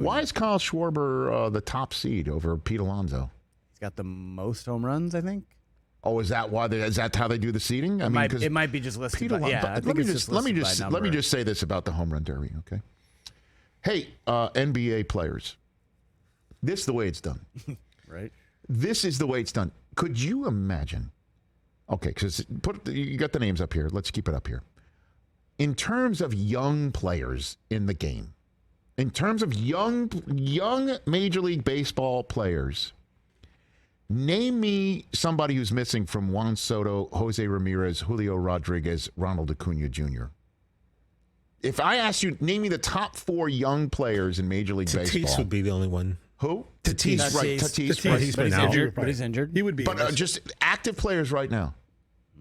Why is Kyle Schwarber the top seed over Pete Alonso? He's got the most home runs, I think. Oh, is that why? Is that how they do the seeding? It might be just listed. Pete Yeah, let me just say this about the home run derby. Okay. Hey, NBA players, this is the way it's done. Right. This is the way it's done. Could you imagine? Okay, because you got the names up here. Let's keep it up here. In terms of young players in the game, in terms of young Major League Baseball players, name me somebody who's missing from Juan Soto, Jose Ramirez, Julio Rodriguez, Ronald Acuna Jr. If I asked you, name me the top 4 young players in Major League Baseball. Tatis would be the only one. Who? Tatis, right. Tatis, right. He's been out. But he's injured. He would be. But just active players right now,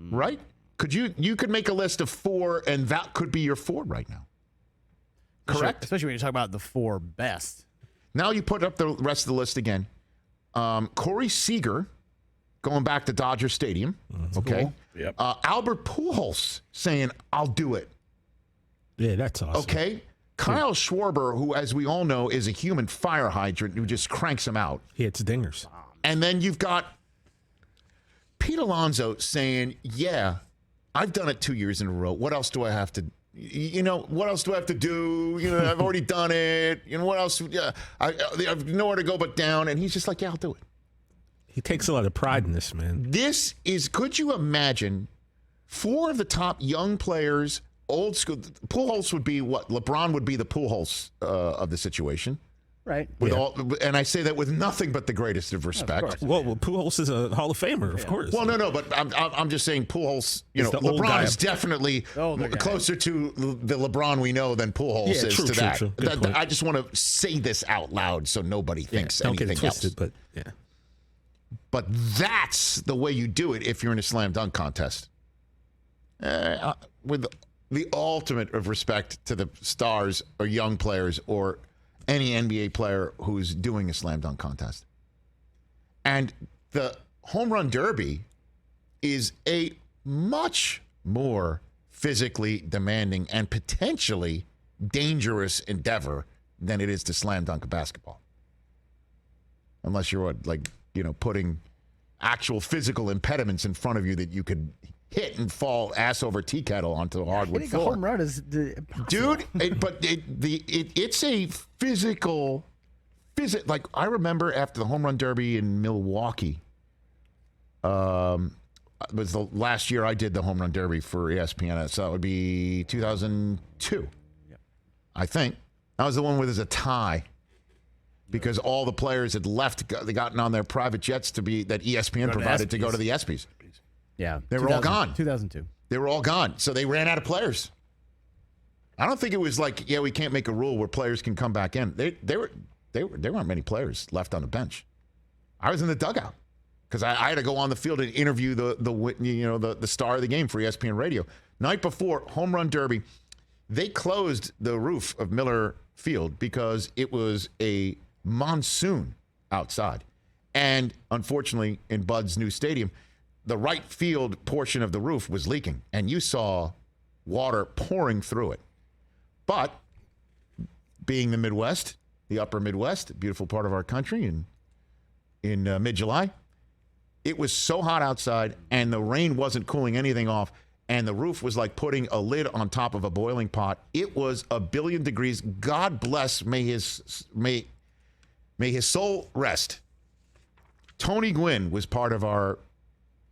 right? You could make a list of 4, and that could be your 4 right now. Correct? Especially when you talk about the 4 best. Now you put up the rest of the list again. Corey Seager, going back to Dodger Stadium. Okay. Cool. Yep. Albert Pujols saying, I'll do it. Yeah, that's awesome. Okay. Kyle Schwarber, who, as we all know, is a human fire hydrant who just cranks them out. He hits dingers. And then you've got Pete Alonso saying, yeah, I've done it 2 years in a row. What else do I have to what else do I have to do? I've already done it. What else? Yeah, I have nowhere to go but down. And he's just like, yeah, I'll do it. He takes a lot of pride in this, man. Could you imagine 4 of the top young players, old school? Pujols would be what? LeBron would be the Pujols of the situation. Right. And I say that with nothing but the greatest of respect. Well, Pujols is a Hall of Famer, of course. Well, no, but I'm just saying Pujols, LeBron is definitely closer to the LeBron we know than Pujols is to that. True. I just want to say this out loud so nobody thinks don't anything get it twisted, else. But that's the way you do it if you're in a slam dunk contest. With the ultimate of respect to the stars or young players or any NBA player who's doing a slam dunk contest. And the home run derby is a much more physically demanding and potentially dangerous endeavor than it is to slam dunk a basketball. Unless you're putting actual physical impediments in front of you that you could hit and fall ass over tea kettle onto a hardwood floor. A home run is impossible. Dude, it's a physical. Like I remember after the home run derby in Milwaukee. It was the last year I did the home run derby for ESPN, so it would be 2002. Yep. I think that was the one where there's a tie. Because all the players had left, they gotten on their private jets that ESPN provided to go to the ESPYs. Yeah. They were all gone. 2002. They were all gone. So they ran out of players. I don't think it was like, we can't make a rule where players can come back in. There weren't many players left on the bench. I was in the dugout because I had to go on the field and interview the star of the game for ESPN Radio. Night before, home run derby, they closed the roof of Miller Field because it was a monsoon outside. And unfortunately, in Bud's new stadium, the right field portion of the roof was leaking, and you saw water pouring through it. But being the Midwest, the upper Midwest, a beautiful part of our country, in mid-July, it was so hot outside, and the rain wasn't cooling anything off, and the roof was like putting a lid on top of a boiling pot. It was 1,000,000,000 degrees. God bless, may his soul rest. Tony Gwynn was part of our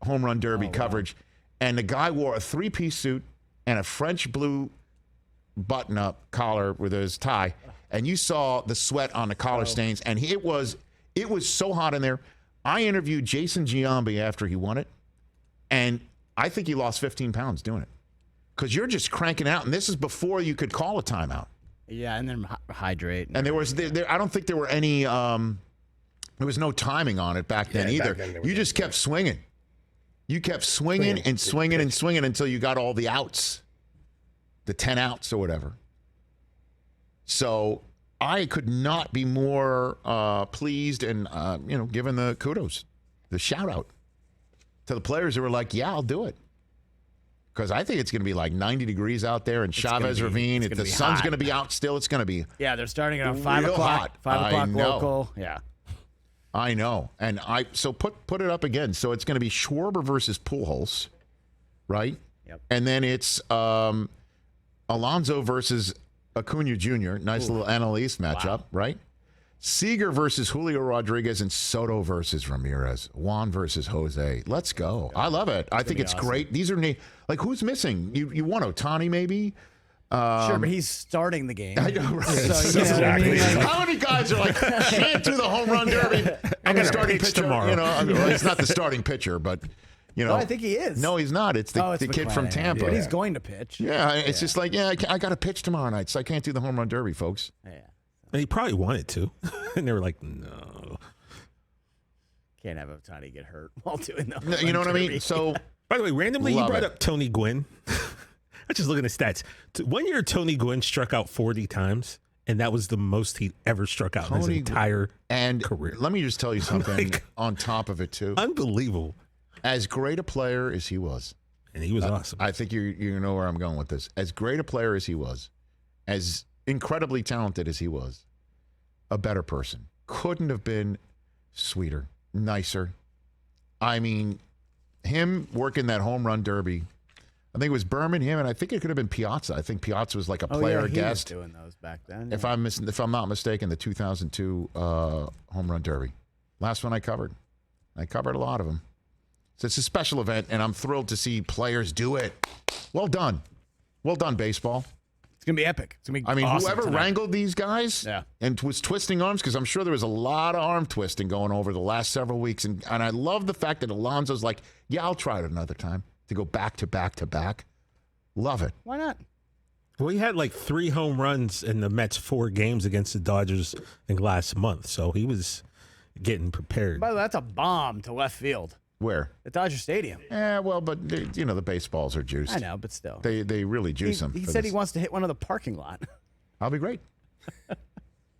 home run derby coverage, and the guy wore a 3-piece suit and a French blue button-up collar with his tie, and you saw the sweat on the collar stains, and it was so hot in there. I interviewed Jason Giambi after he won it, and I think he lost 15 pounds doing it because you're just cranking out, and this is before you could call a timeout. Yeah, and then hydrate. And I don't think there were any, there was no timing on it back then either. You just kept swinging. You kept swinging and swinging and swinging until you got all the outs, the 10 outs or whatever. So I could not be more pleased and, given the kudos, the shout out to the players who were like, yeah, I'll do it. because I think it's going to be like 90 degrees out there in Chavez Ravine. If the sun's going to be out still, it's going to be they're starting around 5 real o'clock. hot. 5 o'clock I know. local. Yeah. I know. And so put it up again. So it's going to be Schwarber versus Pujols, right? Yep. And then it's Alonso versus Acuna Jr. Nice little NL East matchup, right? Seager versus Julio Rodriguez and Soto versus Ramirez. Juan versus Jose. Let's go. I love it. I think it's awesome. great. These are like, who's missing? You want Ohtani maybe? Sure, but he's starting the game. I know, right? So, you know what I mean? Like, How many guys are like, can't do the home run derby? And the starting pitcher tomorrow. You know, well, he's not the starting pitcher, but you know, I think he is. No, he's not. It's the kid from McClanahan. Tampa. But he's going to pitch. Yeah, it's just like, I got to pitch tomorrow night, so I can't do the home run derby, folks. Yeah. And he probably wanted to. And they were like, no. Can't have Ohtani get hurt while doing the home You know run what I mean? derby. So, By the way, randomly, you Love brought it. up Tony Gwynn. I just looking at stats. One year, Tony Gwynn struck out 40 times, and that was the most he'd ever struck out in his Tony entire and career. let me just tell you something Like- on top of it, too. Unbelievable. As great a player as he was, And he was awesome. I think you know where I'm going with this. As great a player as he was, as incredibly talented as he was, a better person. Couldn't have been sweeter, nicer. I mean, him working that home run derby. I think it was Berman, him, and I think it could have been Piazza. I think Piazza was like a player he guest. was doing those back then. If I'm not mistaken, the 2002 home run derby, last one I covered. I covered a lot of them. So it's a special event, and I'm thrilled to see players do it. Well done, baseball. It's gonna be epic. It's gonna be. I mean, awesome whoever tonight. wrangled these guys Yeah. and was twisting arms, because I'm sure there was a lot of arm twisting going over the last several weeks. And I love the fact that Alonso's like, yeah, I'll try it another time to go back to back to back. Love it. Why not? Well, he had like 3 home runs in the Mets' 4 games against the Dodgers in last month. So he was getting prepared. By the way, that's a bomb to left field Where? at Dodger Stadium. Yeah, well, but the baseballs are juiced. I know, but still. They really juice them. He for said this. he wants to hit one of the parking lot. I'll be great.